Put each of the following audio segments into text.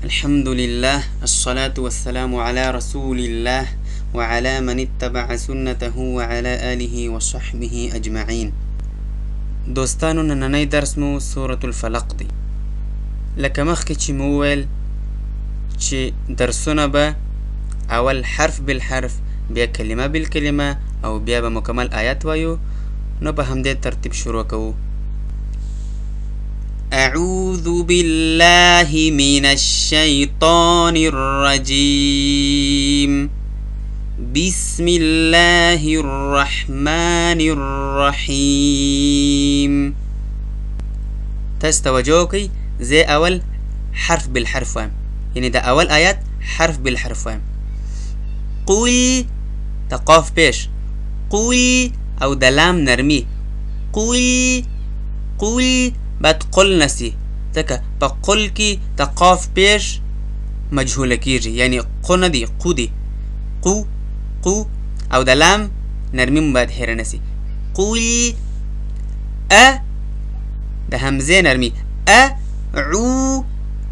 الحمد لله الصلاة والسلام على رسول الله وعلى من اتبع سنته وعلى آله وصحبه أجمعين. دوستانو نننی درس مو سورة الفلق دی. لکه مخکې چې مو ویل چې درسونه به اول حرف بالحرف، بیا کلمه بالکلمه او بیا به مکمل آیات وایو. نو په همدې ترتیب شروع کوو. أعوذ بالله من الشيطان الرجيم. بسم الله الرحمن الرحيم. تاسو توجه کوئ، زه اول حرف بالحرف وایم، یعنی د اول آیات حرف بالحرف وایم. قل د قاف پیش، قل او د لام نرمی. قل قل بعد قل نسی، ځکه په قل کې د قاف پیش مجهوله کیږي، یعنی قو نه دی، قو دی. قو قو او د لام نرمی مو باید هېره نسی. قل ا د همزه نرمی. عو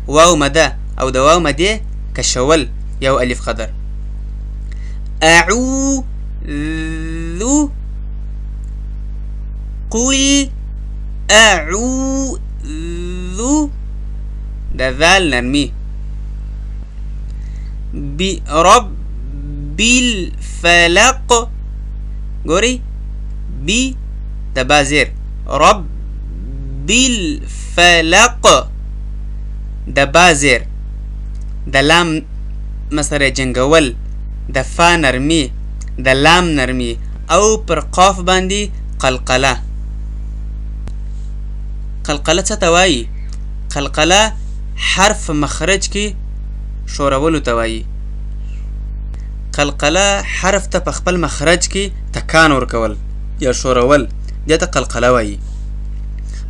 واو مده او د واو مده کشول یو الف قدر. اعوذ قل اعوذ د ذال نرمی. برب الفلق، ګورئ بی د بازیر. رب الفلق د بازیر، د لام مسره جنگول، د فا نرمی، د لام نرمی او پر قاف باندې قلقله. قلقله څه ته وایي؟ قلقله حرف مخرج کې شورولو ته وایي. قلقله حرف ته په خپل مخرج کې تکان ورکول یا شورول، دې ته قلقله وایي.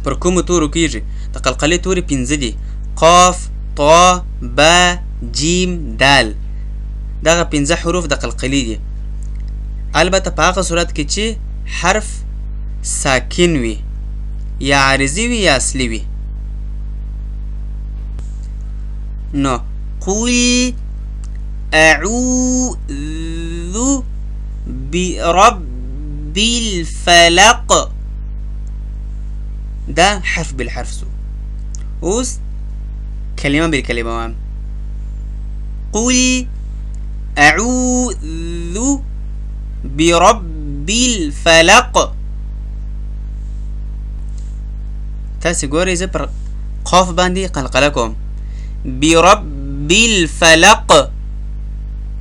پر کومو تورو کېږي؟ د قلقلې تورې 5 دي: قاف، طا، با، جیم، دال. دغه 5 حروف د قلقلې دي. البته په هغه صورت کې چې حرف ساکن وي، یا عارضی وي یا اصلي وي. نو قل اعوذ برب الفلق، دا حرف بالحرف سو. اوس کلمه بالکلمه وایم. قل اعوذ برب الفلق. تاسو ګورئ زه پر قاف باندې قلقله کوم. برب الفلق.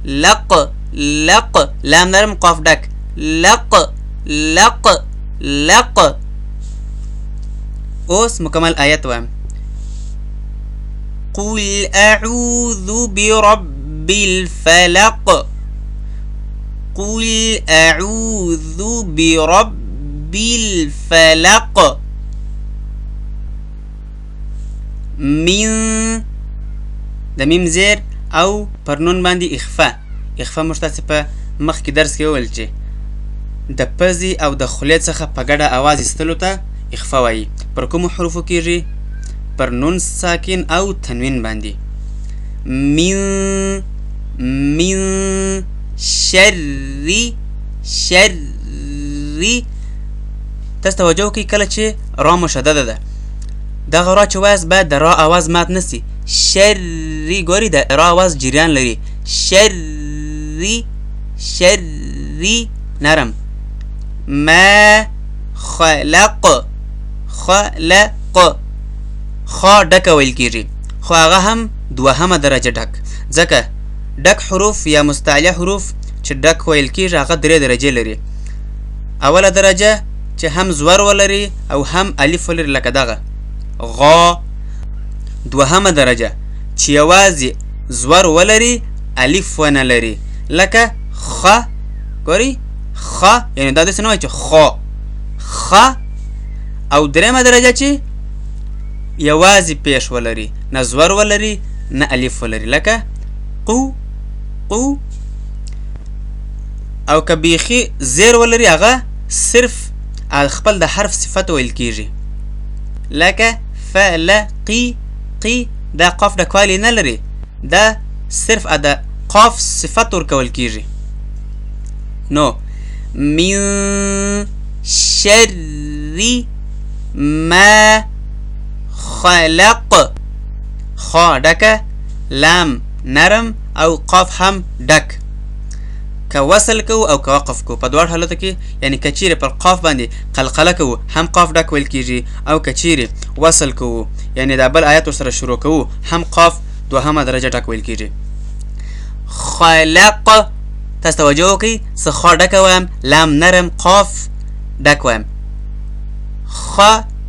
لق لق لام نرم قاف ډک. لق لق لق. اوس مکمل آیت وایم. قل اعوذ برب الفلق. قل اعوذ برب الفلق. من د میم زیر او پر نون باندې اخفا. اخفا موږ تاسې په مخکې درس کې وویل چې د پزې او د خولې څخه په ګډه اواز ایستلو ته اخفا وایي. پر کومو حروفو کېږي؟ پر نون ساکن او تنوین باندې. من شر تاسو توجه وکړئ کله چې را مشدده ده، دغه را چې وایاست باید د را آواز مات نسی. شری ګورئ د را آواز جریان لري. شری نرم. ما خلق خا ډکه ویل کېږي، خو هغه هم دوهمه درجه ډک، ځکه ډک حروف یا مستعلیه حروف چې ډک ویل کېږي هغه 3 درجې لري. اوله درجه چې هم زور ولري او هم الف ولري، لکه دغه غا. دوهمه درجه چې یوازې زور ولري الف ونه لري، لکه خ. ګورئ خ، یعنی دا داسې نه وایي چې خ. او درېمه درجه چې یوازې پیش ولري، نه زور ولري نه الف ولري، لکه قو. او که بیخي زیر ولري هغه صرف خپل د حرف صفت ویل کېږي، لکه فلقی. دا قاف ډکوالی نه لري، دا صرف د قاف صفت ورکول کیږي. نو من شر ما خلق، خا ډکه، لام نرم او قاف هم ډک. که وصل کو او که وقف کو په دوه حالتو کې، یعنی که چیرې پر قاف باندې قلقله کو هم قاف ډک ویل کیږي، او که چیرې وصل کو یعنی دا بل آیات سره شروع کو هم قاف دوهمه درجه ډک ویل کیږي. خلق تاسو توجه وکړئ، څه خا ډکه وایم، لام نرم، قاف ډک وایم. خلق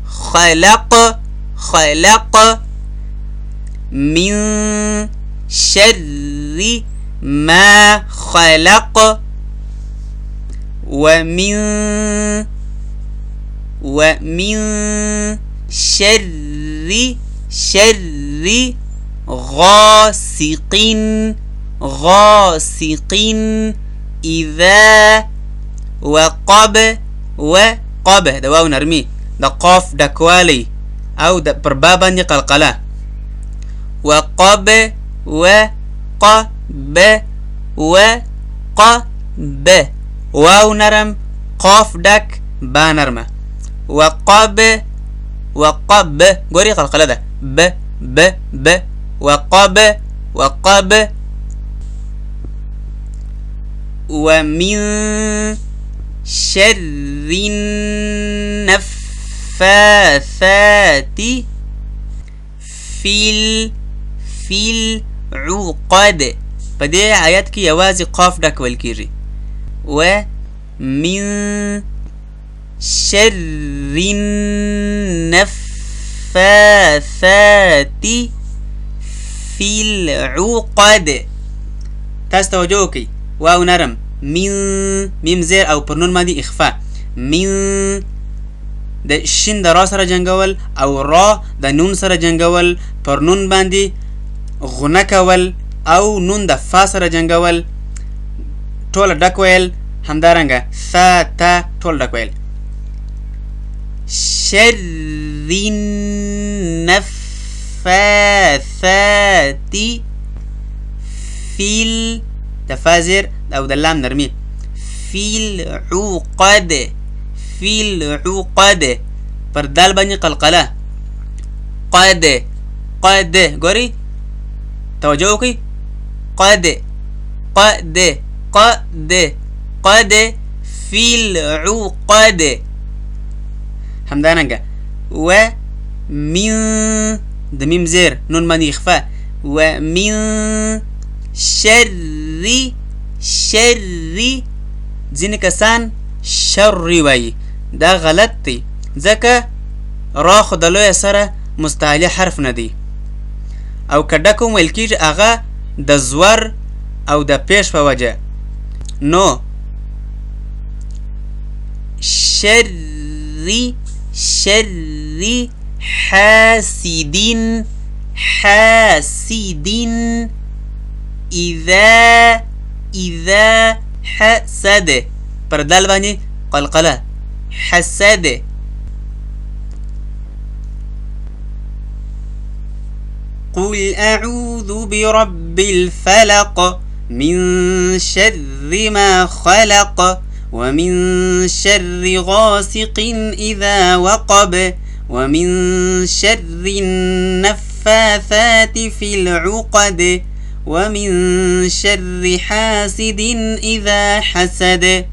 خلق خلق من شر ما خلق ومن شر غاسق إذا وقب د واو نرمي، د قاف ډکوالی او د پر با باندې قلقله. وقب واو نرم، قاف ډک، با نرمه. وقب ګوري قلقله ده، ب وقب ومن شر النفاثات في العقد. په دې آیت کې یوازې قاف ډک ویل کیږي. ومن شر النفاثات في العقد. تاسو توجه وکړئ، واو نرم، من میم زیر او پر نون باندې اخفاء. من د شین د را سره جنگول او را د نون سره جنگول، پر نون باندې غنه کول او نون د فا سره جنگول، ټول ډک ویل. همدارنګه ثا تا ټول ډک ویل. شر النفاثات في د فازر او د لام نرمي، في العقد پر دال باندې قلقله. قد ګوري توجه وکړئ، قد في العقد. همدارنګه ومن د میم زیر نون باندې اخفاء. ومن شر ځینې کسان شر وایي، دا غلط دی ځکه را خو د لویه سره مستعلی حرف نه دی، او که ډک هم ویل کېږي هغه د زور او د پیش په وجه. نو شر حاسد اذا حسد پر دال باندې قلقله. حسد. قل أعوذ برب الفلق من شر ما خلق ومن شر غاسق إذا وقب ومن شر النفاثات في العقد ومن شر حاسد إذا حسد.